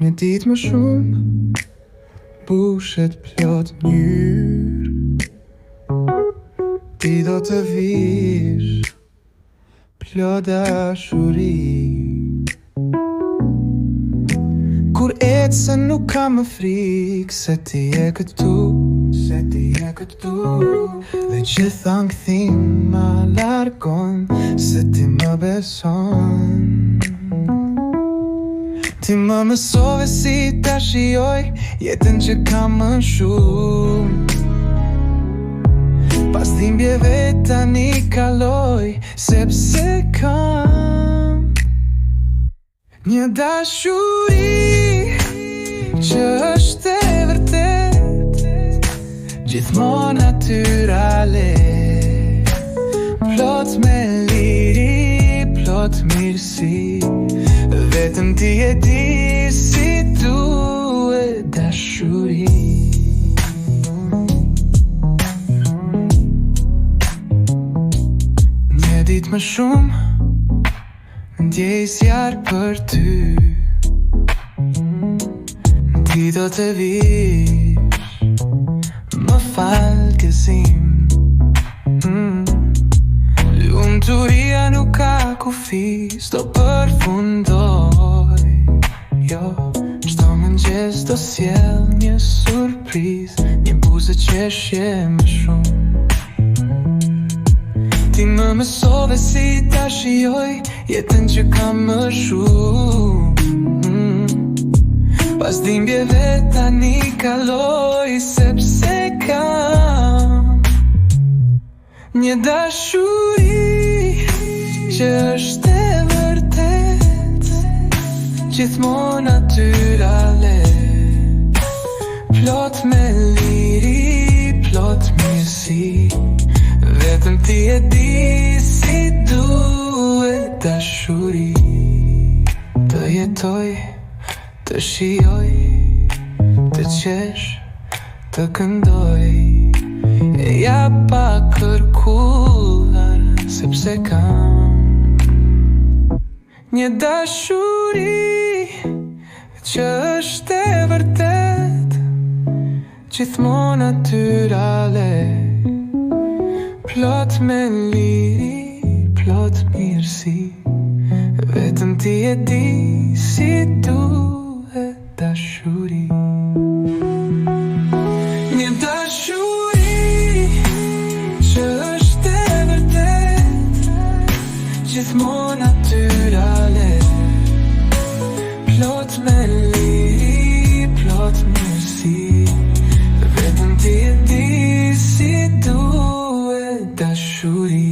Një ditë më shumë bushet plot njyrë. Ti do të vish plot dashuri. Kur ecë se nuk ka më frikë, se ti je këtu, dhe gjitha në këthim ma largon, se ti më beson. Ti më mësove si ta shijoj jetën që kam më shumë. Pas dhimbjeve tani kaloj, sepse kam një dashuri që është e vërtet, gjithmonë natyrale, plot me liri, plot mirësi. Vetëm ti e di si duhet dashuri. Një ditë më shumë ndjej zjarë për ty. Ti do të vish, më falë gëzim. Lumturia nuk ka kufi, s'do përfundoj. Jo, çdo mëngjes do sjell një surprizë, një buzë qeshje më shumë. Ti më mësove si ta shijoj jetën që kam më shumë. Pas dhimbjeve tani kaloj, sepse kam një dashuri që është e vërtet, gjithmonë natyrale, plot me liri, plot mirësi. Vetëm ti e di si duhet dashuri. Të jetoj, të shijoj, të qesh, të këndoj, e ja pa kërkuar, sepse kam një dashuri që është e vërtet, gjithmonë natyrale, plot me liri, plot mirësi. Vetëm ti e di si duhet dashuri. Një dashuri që është e vërtet, gjithmonë natyrale, plot me liri, plot mirësi. Vetëm ti e di si duhet dashuri.